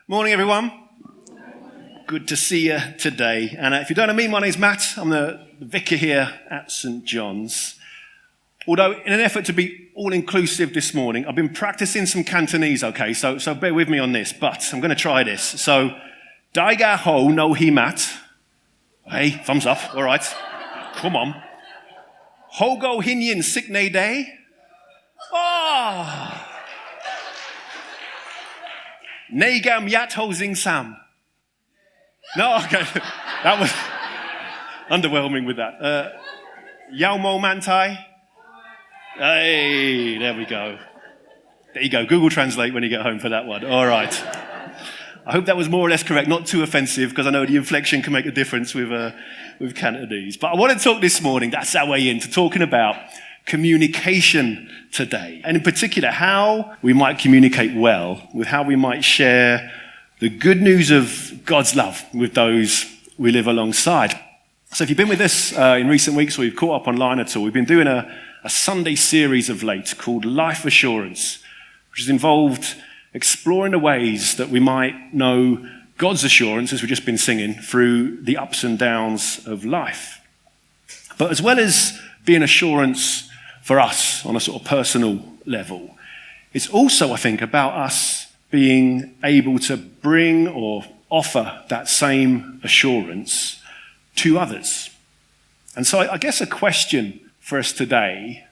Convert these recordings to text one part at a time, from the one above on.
Morning, everyone. Good to see you today. And if you don't know me, my name's Matt. I'm the vicar here at St. John's. Although, in an effort to be all-inclusive this morning, I've been practicing some Cantonese, okay? So bear with me on this, but I'm going to try this. So, Daiga ho no hi mat. Hey, thumbs up. All right. Come on. Hogo hinyin sikne day. Oh. Negam yat ho zing sam. No, okay. That was underwhelming with that. Yao mo mantai. Hey, there we go. There you go. Google Translate when you get home for that one. All right. I hope that was more or less correct, not too offensive, because I know the inflection can make a difference with Cantonese. But I want to talk this morning, that's our way into talking about communication today. And in particular, how we might communicate well, with how we might share the good news of God's love with those we live alongside. So if you've been with us in recent weeks or you've caught up online at all, we've been doing a Sunday series of late called Life Assurance, which has involved exploring the ways that we might know God's assurance, as we've just been singing, through the ups and downs of life. But as well as being assurance for us on a sort of personal level, it's also, I think, about us being able to bring or offer that same assurance to others. And so I guess a question for us today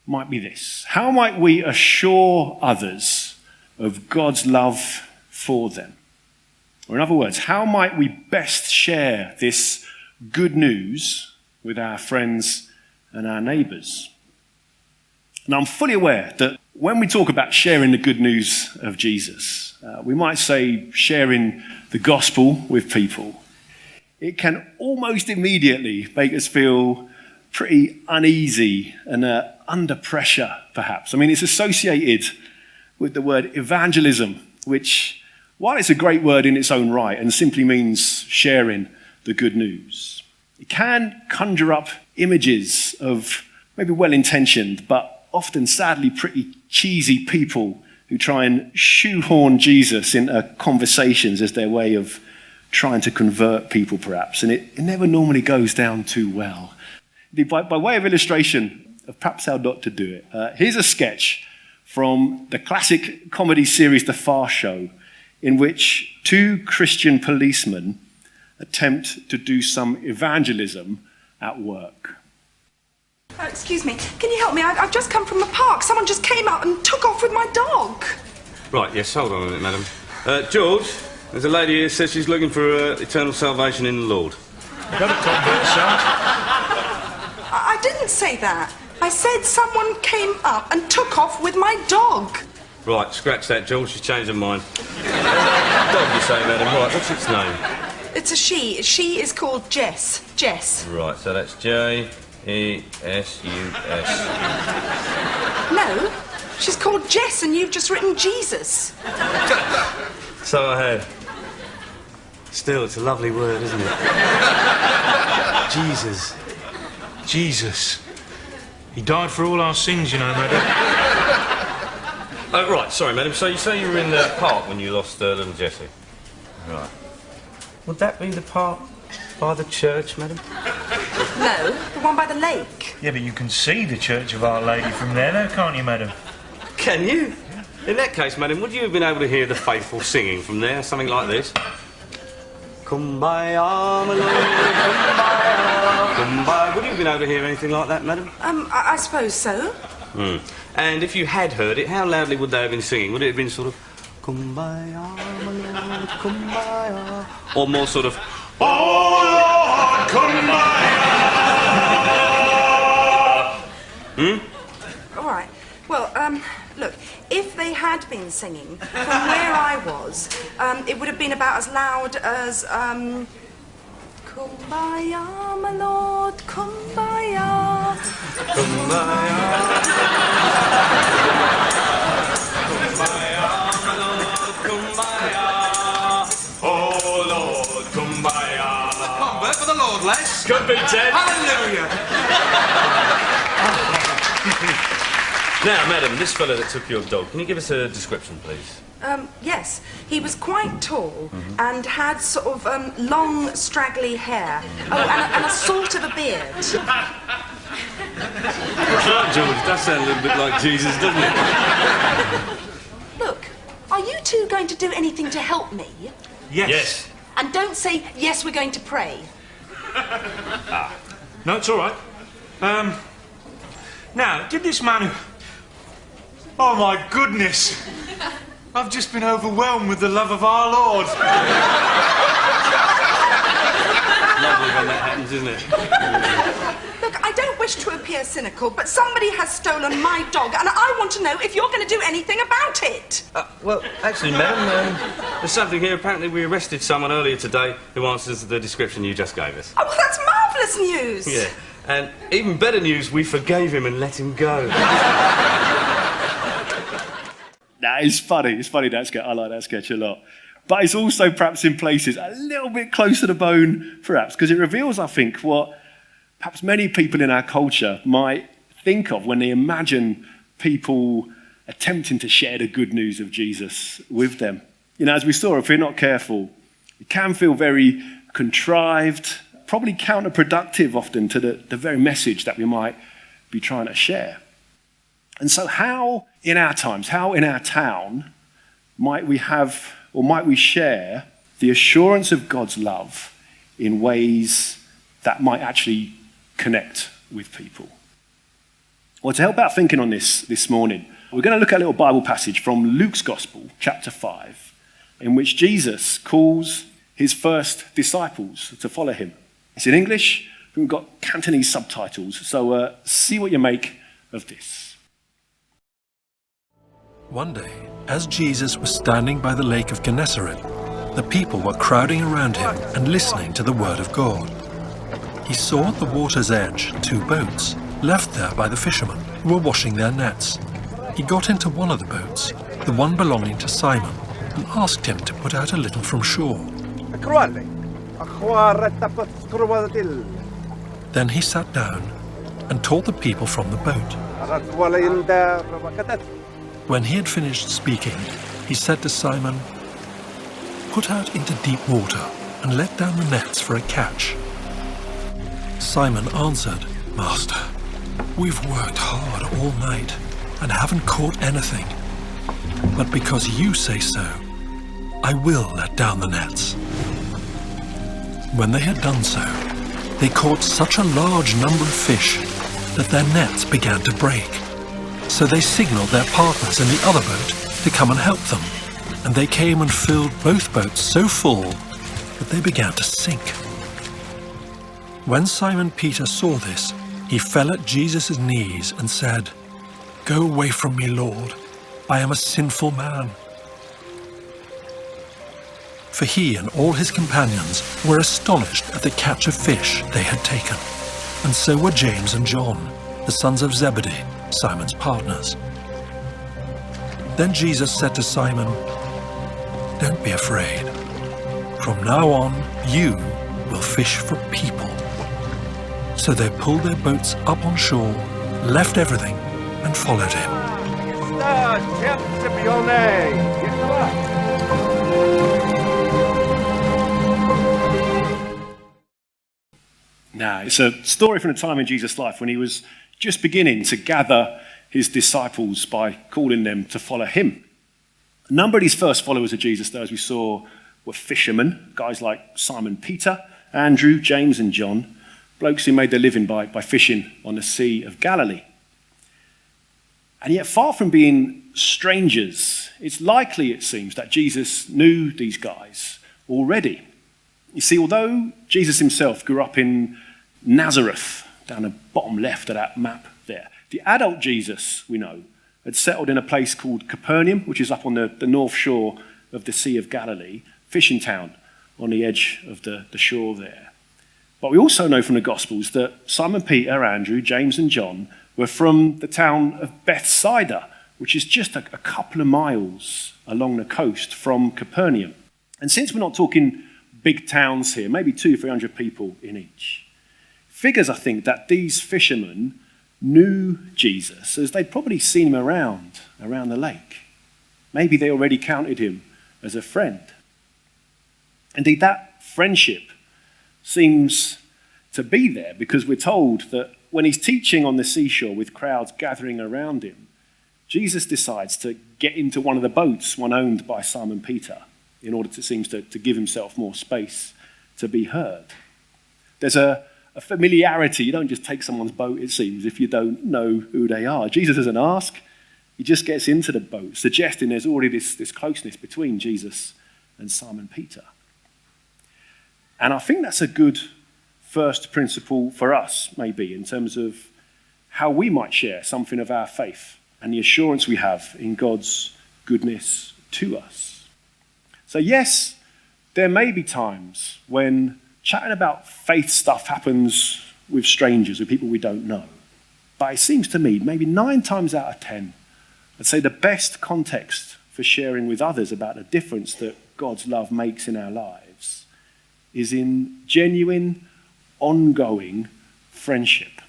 might be this: how might we assure others of God's love for them? Or in other words, how might we best share this good news with our friends and our neighbours? Now, I'm fully aware that when we talk about sharing the good news of Jesus, we might say sharing the gospel with people. It can almost immediately make us feel pretty uneasy and under pressure, perhaps. I mean, it's associated with the word evangelism, which, while it's a great word in its own right and simply means sharing the good news, it can conjure up images of maybe well-intentioned, but often sadly pretty cheesy people who try and shoehorn Jesus into conversations as their way of trying to convert people, perhaps. And it never normally goes down too well. By way of illustration of perhaps how not to do it, here's a sketch from the classic comedy series The Far Show, in which two Christian policemen attempt to do some evangelism at work. Excuse me, can you help me? I've just come from the park. Someone just came out and took off with my dog. Right, yes, hold on a minute, madam. George, there's a lady here who says she's looking for eternal salvation in the Lord. You got a top bit, son. I didn't say that. I said someone came up and took off with my dog. Right, scratch that, George. She's changed her mind. Dog, you say, madam. Right, what's its name? It's a she. She is called Jess. Jess. Right, so that's J-E-S-U-S. No, she's called Jess and you've just written Jesus. So I have. Still, it's a lovely word, isn't it? Jesus. Jesus. He died for all our sins, you know, madam. Oh, right, sorry, madam. So you say you were in the park when you lost little Jessie? Right. Would that be the park by the church, madam? No, the one by the lake. Yeah, but you can see the Church of Our Lady from there, though, can't you, madam? Can you? In that case, madam, would you have been able to hear the faithful singing from there? Something like this. Kumbaya, my lord, kumbaya, kumbaya. Would you have been able to hear anything like that, madam? I suppose so. And if you had heard it, how loudly would they have been singing? Would it have been sort of kumbaya, my lord, kumbaya? Or more sort of, oh, Lord, kumbaya? All right. Well, look, if they had been singing from where I was, it would have been about as loud as, Kumbaya, my lord, kumbaya. Kumbaya. Kumbaya, my lord, kumbaya. Oh, Lord, kumbaya. Convert for the Lord, lads. Could be, Ted. Hallelujah. Now, madam, this fella that took your dog, can you give us a description, please? Yes, he was quite tall and had sort of long, straggly hair. Oh, and a sort of a beard. That's right, George. It does sound a little bit like Jesus, doesn't it? Look, are you two going to do anything to help me? Yes. And don't say, yes, we're going to pray. No, it's all right. Now, did this man who... Oh, my goodness. I've just been overwhelmed with the love of our Lord. Lovely when that happens, isn't it? Look, I don't wish to appear cynical, but somebody has stolen my dog, and I want to know if you're going to do anything about it. Well, actually, madam, there's something here. Apparently we arrested someone earlier today who answers the description you just gave us. Oh, well, that's marvellous news. Yeah. And even better news, we forgave him and let him go. That is funny. It's funny, that sketch. I like that sketch a lot. But it's also perhaps in places a little bit close to the bone, perhaps, because it reveals, I think, what perhaps many people in our culture might think of when they imagine people attempting to share the good news of Jesus with them. You know, as we saw, if we're not careful, it can feel very contrived, probably counterproductive often to the very message that we might be trying to share. And so how in our times, how in our town might we have, or might we share the assurance of God's love in ways that might actually connect with people? Well, to help out thinking on this morning, we're going to look at a little Bible passage from Luke's Gospel, chapter 5, in which Jesus calls his first disciples to follow him. It's in English, but we've got Cantonese subtitles, so see what you make of this. One day, as Jesus was standing by the lake of Gennesaret, the people were crowding around him and listening to the word of God. He saw at the water's edge 2 boats, left there by the fishermen who were washing their nets. He got into one of the boats, the one belonging to Simon, and asked him to put out a little from shore. Then he sat down and taught the people from the boat. When he had finished speaking, he said to Simon, "Put out into deep water and let down the nets for a catch." Simon answered, "Master, we've worked hard all night and haven't caught anything. But because you say so, I will let down the nets." When they had done so, they caught such a large number of fish that their nets began to break. So they signaled their partners in the other boat to come and help them, and they came and filled both boats so full that they began to sink. When Simon Peter saw this, he fell at Jesus' knees and said, "Go away from me, Lord, I am a sinful man." For he and all his companions were astonished at the catch of fish they had taken, and so were James and John, the sons of Zebedee, Simon's partners. Then Jesus said to Simon, "Don't be afraid. From now on, you will fish for people." So they pulled their boats up on shore, left everything, and followed him. Now, it's a story from a time in Jesus' life when he was just beginning to gather his disciples by calling them to follow him. A number of these first followers of Jesus, though, as we saw, were fishermen, guys like Simon Peter, Andrew, James and John, blokes who made their living by fishing on the Sea of Galilee. And yet, far from being strangers, it's likely, it seems, that Jesus knew these guys already. You see, although Jesus himself grew up in Nazareth, down the bottom left of that map there, the adult Jesus, we know, had settled in a place called Capernaum, which is up on the north shore of the Sea of Galilee, fishing town on the edge of the shore there. But we also know from the Gospels that Simon Peter, Andrew, James and John were from the town of Bethsaida, which is just a couple of miles along the coast from Capernaum. And since we're not talking big towns here, maybe 200-300 people in each, figures, I think, that these fishermen knew Jesus, as they'd probably seen him around the lake. Maybe they already counted him as a friend. Indeed, that friendship seems to be there because we're told that when he's teaching on the seashore with crowds gathering around him, Jesus decides to get into one of the boats, one owned by Simon Peter, in order to give himself more space to be heard. There's a familiarity. You don't just take someone's boat, it seems, if you don't know who they are. Jesus doesn't ask. He just gets into the boat, suggesting there's already this closeness between Jesus and Simon Peter. And I think that's a good first principle for us, maybe, in terms of how we might share something of our faith and the assurance we have in God's goodness to us. So yes, there may be times when chatting about faith stuff happens with strangers, with people we don't know. But it seems to me, maybe 9 times out of 10, I'd say the best context for sharing with others about the difference that God's love makes in our lives is in genuine, ongoing friendship.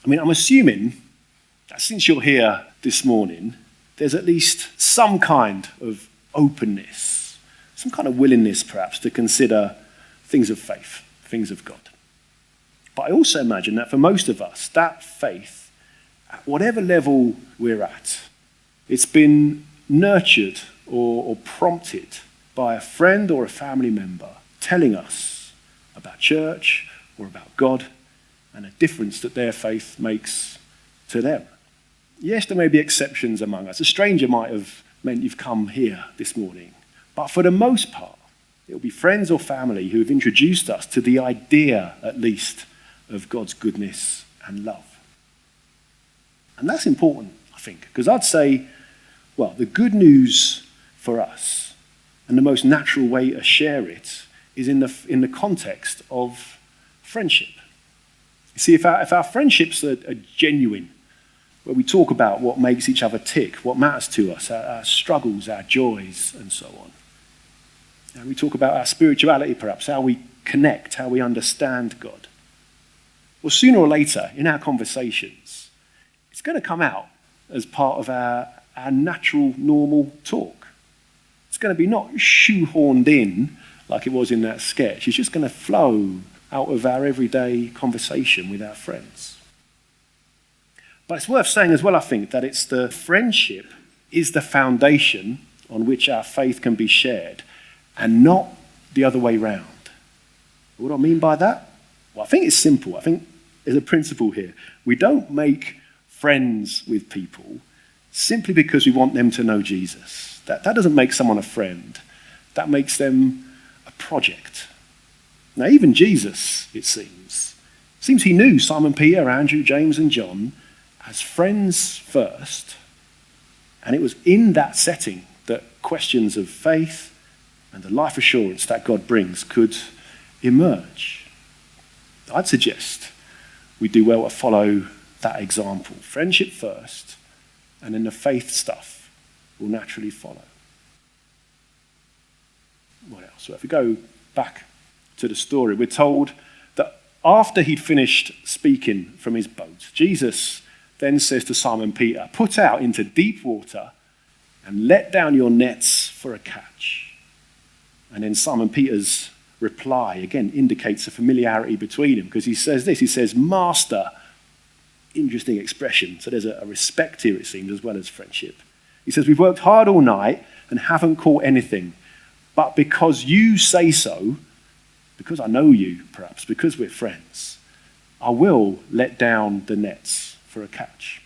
I mean, I'm assuming that since you're here this morning, there's at least some kind of openness, some kind of willingness perhaps to consider things of faith, things of God. But I also imagine that for most of us, that faith, at whatever level we're at, it's been nurtured or prompted by a friend or a family member telling us about church or about God and a difference that their faith makes to them. Yes, there may be exceptions among us. A stranger might have meant you've come here this morning. But for the most part, it'll be friends or family who have introduced us to the idea, at least, of God's goodness and love. And that's important, I think, because I'd say, well, the good news for us and the most natural way to share it is in the context of friendship. You see, if our friendships are genuine, where we talk about what makes each other tick, what matters to us, our struggles, our joys, and so on. And we talk about our spirituality, perhaps, how we connect, how we understand God. Well, sooner or later, in our conversations, it's going to come out as part of our natural, normal talk. It's going to be not shoehorned in like it was in that sketch. It's just going to flow out of our everyday conversation with our friends. But it's worth saying as well, I think, that it's the friendship is the foundation on which our faith can be shared and not the other way round. What do I mean by that? Well, I think it's simple. I think there's a principle here. We don't make friends with people simply because we want them to know Jesus. That doesn't make someone a friend. That makes them a project. Now, even Jesus, it seems he knew Simon Peter, Andrew, James, and John as friends first, and it was in that setting that questions of faith and the life assurance that God brings could emerge. I'd suggest we do well to follow that example. Friendship first, and then the faith stuff will naturally follow. What else? So if we go back to the story, we're told that after he'd finished speaking from his boat, Jesus then says to Simon Peter, "Put out into deep water and let down your nets for a catch." And then Simon Peter's reply, again, indicates a familiarity between them, because he says this, he says, "Master," interesting expression. So there's a respect here, it seems, as well as friendship. He says, "We've worked hard all night and haven't caught anything, but because you say so, because I know you, perhaps, because we're friends, I will let down the nets for a catch."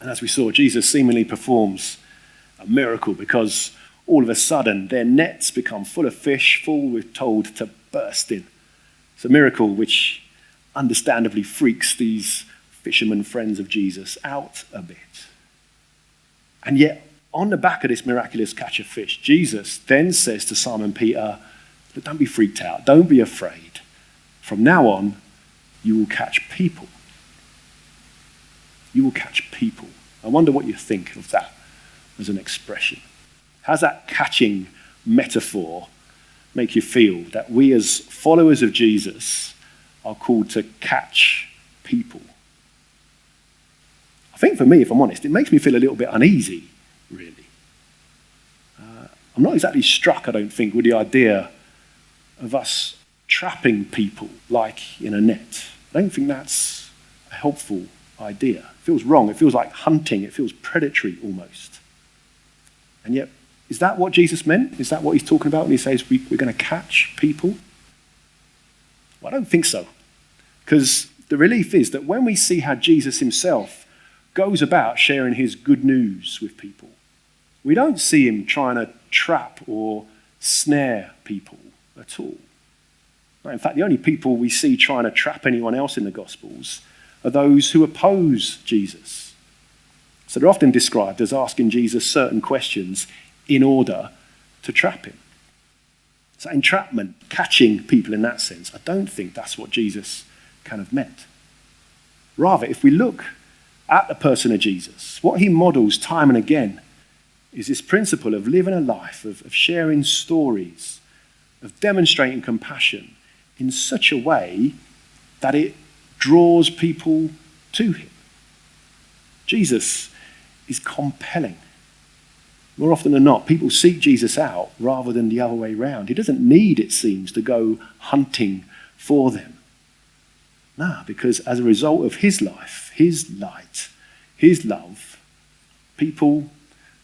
And as we saw, Jesus seemingly performs a miracle, because all of a sudden their nets become full of fish, full, we're told, to bursting. It's a miracle which understandably freaks these fishermen friends of Jesus out a bit. And yet, on the back of this miraculous catch of fish, Jesus then says to Simon Peter, "Look, don't be freaked out, don't be afraid. From now on, you will catch people." You will catch people. I wonder what you think of that as an expression. How's that catching metaphor make you feel, that we as followers of Jesus are called to catch people. I think for me, if I'm honest, it makes me feel a little bit uneasy, really. I'm not exactly struck, I don't think, with the idea of us trapping people like in a net. I don't think that's a helpful idea. It feels wrong. It feels like hunting. It feels predatory almost. And yet, is that what Jesus meant? Is that what he's talking about when he says we're going to catch people? Well, I don't think so. Because the relief is that when we see how Jesus himself goes about sharing his good news with people, we don't see him trying to trap or snare people at all. In fact, the only people we see trying to trap anyone else in the Gospels are those who oppose Jesus. So they're often described as asking Jesus certain questions in order to trap him. So entrapment, catching people in that sense, I don't think that's what Jesus kind of meant. Rather, if we look at the person of Jesus, what he models time and again is this principle of living a life, of sharing stories, of demonstrating compassion in such a way that it draws people to him. Jesus is compelling. More often than not, people seek Jesus out rather than the other way around. He doesn't need, it seems, to go hunting for them. No, because as a result of his life, his light, his love, people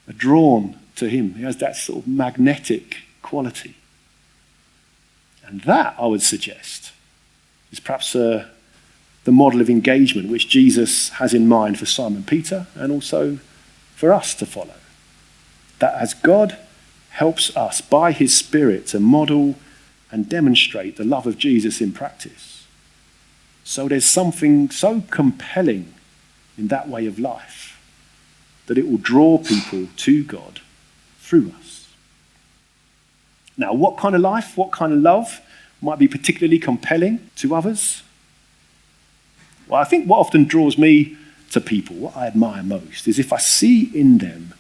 are drawn to him. He has that sort of magnetic quality. And that, I would suggest, is perhaps the model of engagement which Jesus has in mind for Simon Peter and also for us to follow. That as God helps us by his Spirit to model and demonstrate the love of Jesus in practice, so there's something so compelling in that way of life that it will draw people to God through us. Now, what kind of life, what kind of love might be particularly compelling to others? Well, I think what often draws me to people, what I admire most, is if I see in them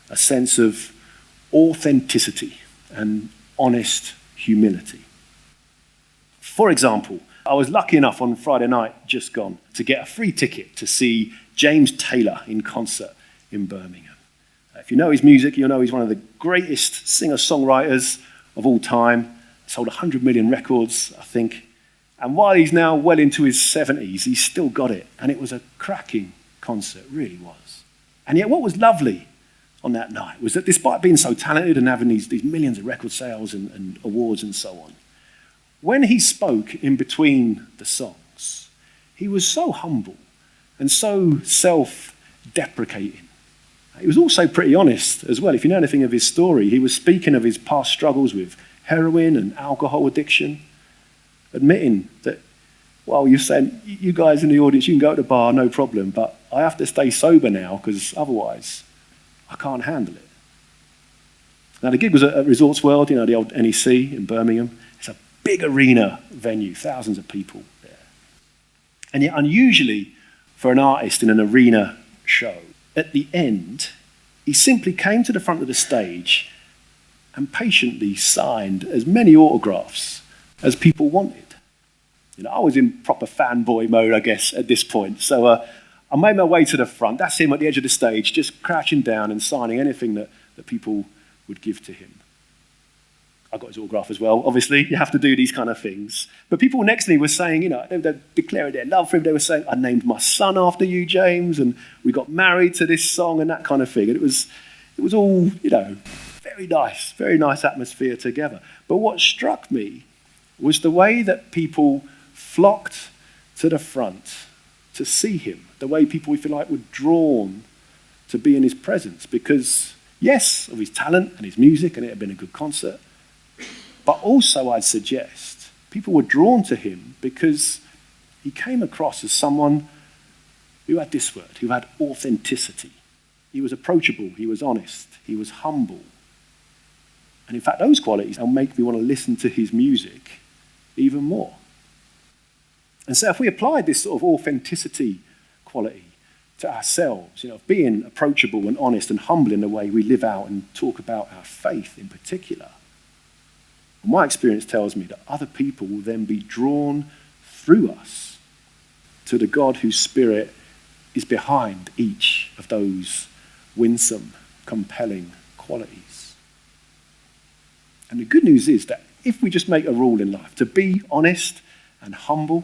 a sense of authenticity and honest humility. For example, I was lucky enough on Friday night, just gone, to get a free ticket to see James Taylor in concert in Birmingham. If you know his music, you'll know he's one of the greatest singer-songwriters of all time. Sold 100 million records, I think. And while he's now well into his 70s, he's still got it. And it was a cracking concert, it really was. And yet what was lovely on that night was that despite being so talented and having these millions of record sales and awards and so on, when he spoke in between the songs, he was so humble and so self-deprecating. He was also pretty honest as well. If you know anything of his story, he was speaking of his past struggles with heroin and alcohol addiction, admitting that, well, you're saying, you guys in the audience, you can go to the bar, no problem, but I have to stay sober now because otherwise I can't handle it. Now, the gig was at Resorts World, the old NEC in Birmingham. It's a big arena venue, thousands of people there. And yet, unusually for an artist in an arena show, at the end, he simply came to the front of the stage and patiently signed as many autographs as people wanted. I was in proper fanboy mode, I guess, at this point. So I made my way to the front. That's him at the edge of the stage, just crouching down and signing anything that people would give to him. I got his autograph as well. Obviously, you have to do these kind of things. But people next to me were saying, they were declaring their love for him. They were saying, I named my son after you, James, and we got married to this song and that kind of thing. And it was all, very nice atmosphere together. But what struck me was the way that people flocked to the front to see him, the way people, if you like, were drawn to be in his presence because, yes, of his talent and his music, and it had been a good concert, but also, I'd suggest, people were drawn to him because he came across as someone who had this word, who had authenticity. He was approachable, he was honest, he was humble. And in fact, those qualities will make me want to listen to his music even more. And so if we applied this sort of authenticity quality to ourselves, of being approachable and honest and humble in the way we live out and talk about our faith in particular, my experience tells me that other people will then be drawn through us to the God whose Spirit is behind each of those winsome, compelling qualities. And the good news is that if we just make a rule in life to be honest and humble,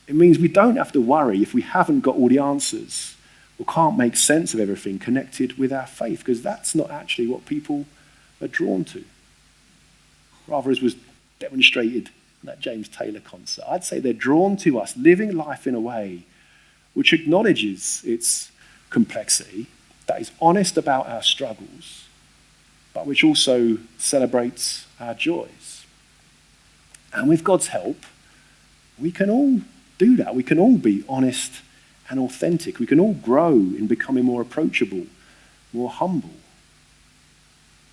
it means we don't have to worry if we haven't got all the answers or can't make sense of everything connected with our faith, because that's not actually what people are drawn to. Rather, as was demonstrated in that James Taylor concert, I'd say they're drawn to us living life in a way which acknowledges its complexity, that is honest about our struggles, but which also celebrates our joys. And with God's help, we can all do that. We can all be honest and authentic. We can all grow in becoming more approachable, more humble.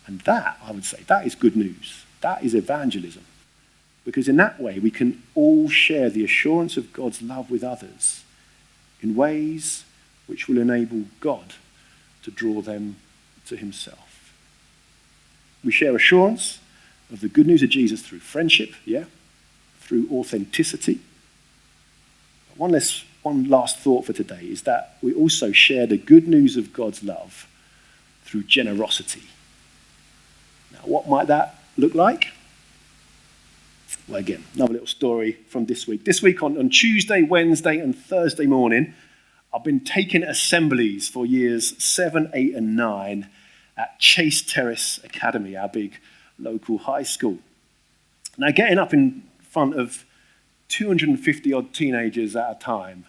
And that, I would say, that is good news. That is evangelism. Because in that way, we can all share the assurance of God's love with others in ways which will enable God to draw them to himself. We share assurance of the good news of Jesus through friendship, through authenticity. One last thought for today is that we also share the good news of God's love through generosity. Now, what might that look like? Well, again, another little story from this week. This week on Tuesday, Wednesday, and Thursday morning, I've been taking assemblies for years 7, 8, and 9 at Chase Terrace Academy, our big local high school. Now, getting up in front of 250 odd teenagers at a time,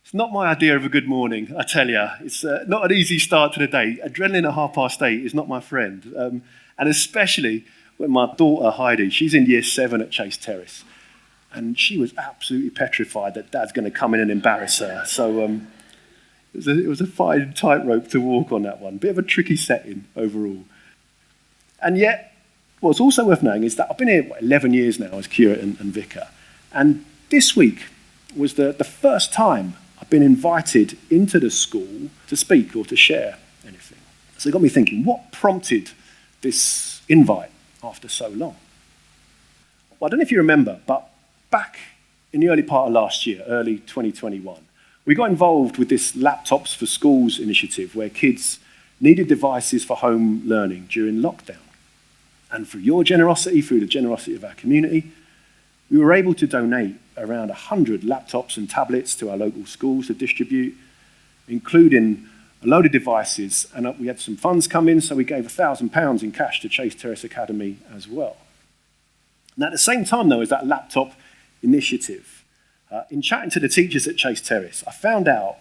it's not my idea of a good morning, I tell you. It's not an easy start to the day. Adrenaline at 8:30 is not my friend. And especially when my daughter Heidi, she's in year 7 at Chase Terrace, and she was absolutely petrified that Dad's going to come in and embarrass her. So it was a fine tightrope to walk on that one. Bit of a tricky setting overall. And yet, what's also worth knowing is that I've been here 11 years now as curate and vicar. And this week was the first time I've been invited into the school to speak or to share anything. So it got me thinking, what prompted this invite after so long? Well, I don't know if you remember, but back in the early part of last year, early 2021, we got involved with this Laptops for Schools initiative where kids needed devices for home learning during lockdown. And through your generosity, through the generosity of our community, we were able to donate around 100 laptops and tablets to our local schools to distribute, including a load of devices. And we had some funds come in, so we gave £1,000 in cash to Chase Terrace Academy as well. And at the same time, though, as that laptop initiative, in chatting to the teachers at Chase Terrace, I found out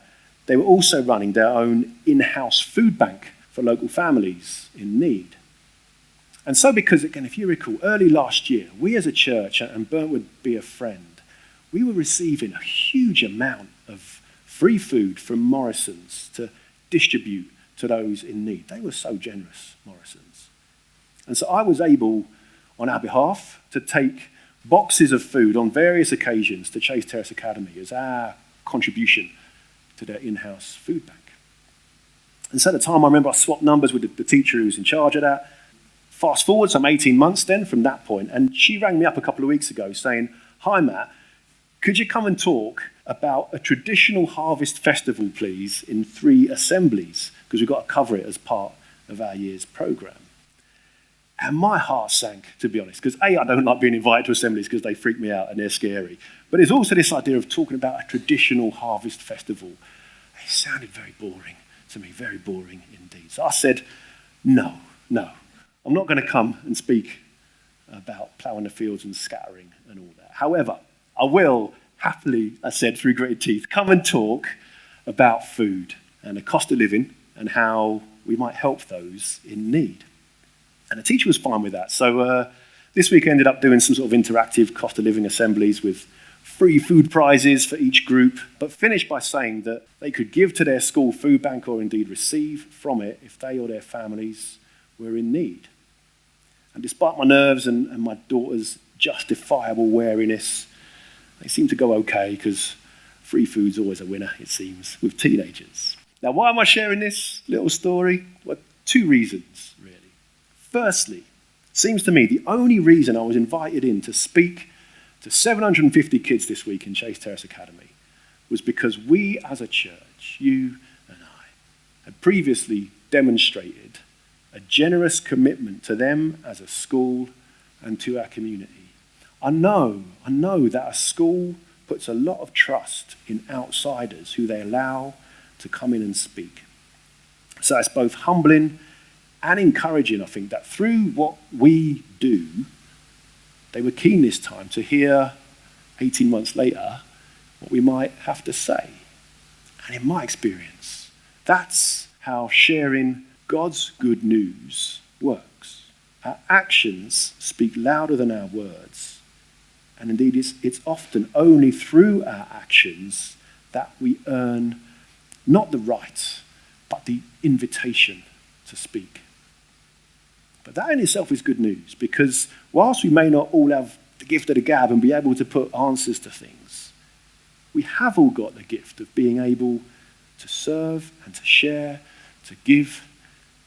they were also running their own in-house food bank for local families in need. And so because, again, if you recall, early last year, we as a church, and Burntwood Be a Friend, we were receiving a huge amount of free food from Morrison's to distribute to those in need. They were so generous, Morrison's. And so I was able, on our behalf, to take boxes of food on various occasions to Chase Terrace Academy as our contribution to their in-house food bank. And so at the time, I remember I swapped numbers with the teacher who was in charge of that. Fast forward some 18 months then from that point, and she rang me up a couple of weeks ago saying, "Hi Matt, could you come and talk about a traditional harvest festival, please, in 3 assemblies, because we've got to cover it as part of our year's programme." And my heart sank, to be honest, because I don't like being invited to assemblies because they freak me out and they're scary. But there's also this idea of talking about a traditional harvest festival. It sounded very boring to me, very boring indeed. So I said, no, I'm not going to come and speak about ploughing the fields and scattering and all that. However, I will happily, I said through gritted teeth, come and talk about food and the cost of living and how we might help those in need. And the teacher was fine with that. So this week I ended up doing some sort of interactive cost of living assemblies with free food prizes for each group, but finished by saying that they could give to their school food bank or indeed receive from it if they or their families were in need. And despite my nerves and my daughter's justifiable wariness, they seemed to go okay because free food's always a winner, it seems, with teenagers. Now, why am I sharing this little story? Well, 2 reasons, really. Firstly, it seems to me the only reason I was invited in to speak to 750 kids this week in Chase Terrace Academy was because we as a church, you and I, had previously demonstrated a generous commitment to them as a school and to our community. I know that a school puts a lot of trust in outsiders who they allow to come in and speak. So it's both humbling and encouraging, I think, that through what we do, they were keen this time to hear 18 months later what we might have to say. And in my experience, that's how sharing God's good news works. Our actions speak louder than our words. And indeed, it's often only through our actions that we earn not the right, but the invitation to speak. But that in itself is good news, because whilst we may not all have the gift of the gab and be able to put answers to things, we have all got the gift of being able to serve and to share, to give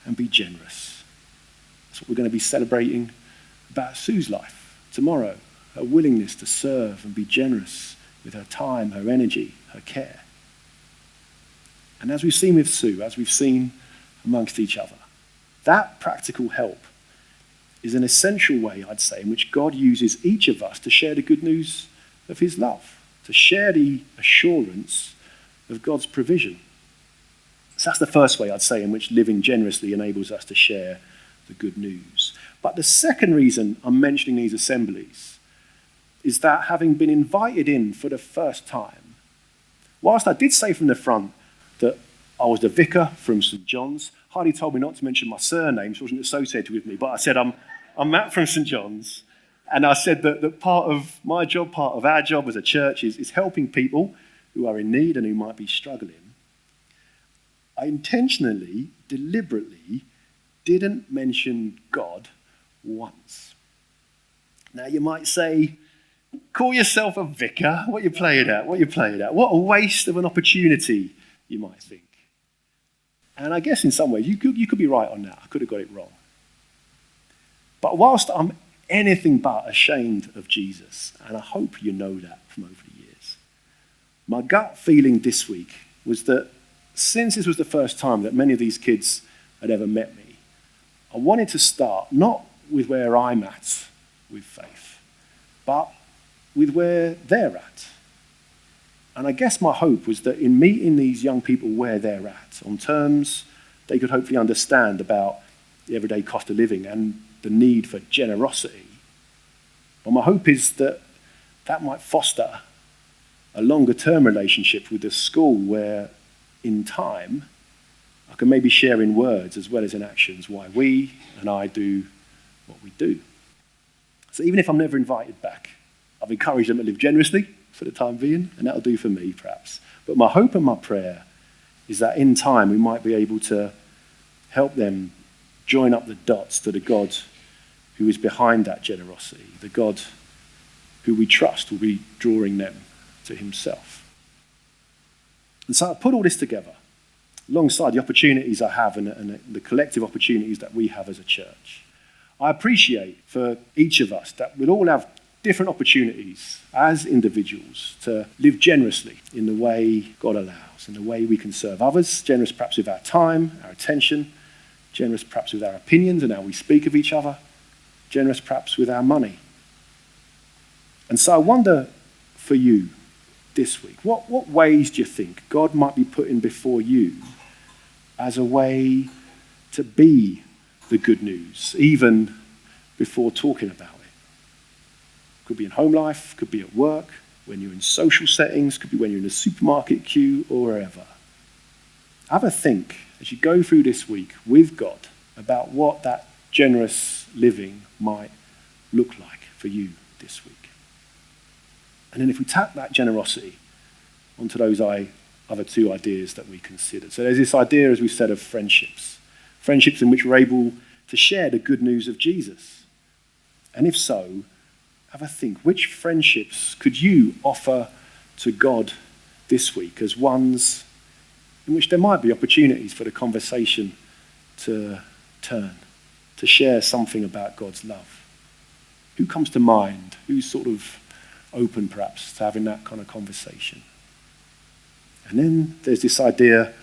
and be generous. That's what we're going to be celebrating about Sue's life tomorrow, her willingness to serve and be generous with her time, her energy, her care. And as we've seen with Sue, as we've seen amongst each other, that practical help is an essential way, I'd say, in which God uses each of us to share the good news of his love, to share the assurance of God's provision. So that's the first way, I'd say, in which living generously enables us to share the good news. But the second reason I'm mentioning these assemblies is that having been invited in for the first time, whilst I did say from the front that I was the vicar from St. John's, Heidi told me not to mention my surname, so it wasn't associated with me, but I said I'm Matt from St. John's, and I said that part of my job, part of our job as a church is helping people who are in need and who might be struggling. I intentionally, deliberately, didn't mention God once. Now you might say, call yourself a vicar? What are you playing at? What a waste of an opportunity, you might think. And I guess in some ways, you could be right on that. I could have got it wrong. But whilst I'm anything but ashamed of Jesus, and I hope you know that from over the years, my gut feeling this week was that since this was the first time that many of these kids had ever met me, I wanted to start not with where I'm at with faith, but with where they're at. And I guess my hope was that in meeting these young people where they're at, on terms they could hopefully understand about the everyday cost of living and the need for generosity. But my hope is that that might foster a longer-term relationship with the school where, in time, I can maybe share in words as well as in actions why we and I do what we do. So even if I'm never invited back, I've encouraged them to live generously for the time being, and that'll do for me, perhaps. But my hope and my prayer is that in time we might be able to help them join up the dots to the God who is behind that generosity, the God who we trust will be drawing them to himself. And so I put all this together alongside the opportunities I have and the collective opportunities that we have as a church. I appreciate for each of us that we'll all have different opportunities as individuals to live generously in the way God allows, in the way we can serve others, generous perhaps with our time, our attention, generous perhaps with our opinions and how we speak of each other, generous perhaps with our money. And so I wonder for you this week, what ways do you think God might be putting before you as a way to be the good news, even before talking about it? Could be in home life, could be at work, when you're in social settings, could be when you're in a supermarket queue or wherever. Have a think as you go through this week with God about what that generous living might look like for you this week. And then if we tap that generosity onto those other two ideas that we considered. So there's this idea, as we said, of friendships. Friendships in which we're able to share the good news of Jesus. And if so, have a think, which friendships could you offer to God this week as ones in which there might be opportunities for the conversation to turn, to share something about God's love? Who comes to mind? Who's sort of open perhaps to having that kind of conversation? And then there's this idea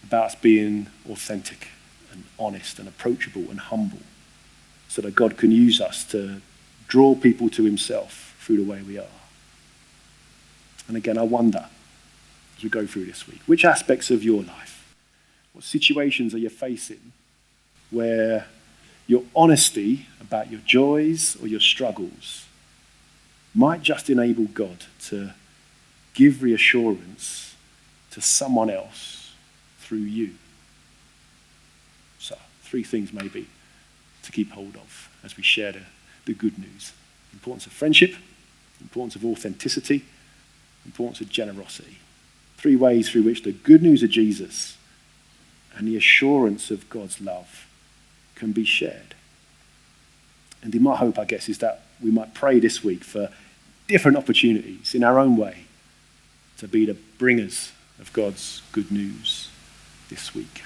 about us being authentic and honest and approachable and humble, so that God can use us to draw people to himself through the way we are. And again, I wonder, as we go through this week, which aspects of your life, what situations are you facing where your honesty about your joys or your struggles might just enable God to give reassurance to someone else through you? So, 3 things maybe to keep hold of as we share the good news. The importance of friendship, the importance of authenticity, the importance of generosity. 3 ways through which the good news of Jesus and the assurance of God's love can be shared. And my hope, I guess, is that we might pray this week for different opportunities in our own way to be the bringers of God's good news this week.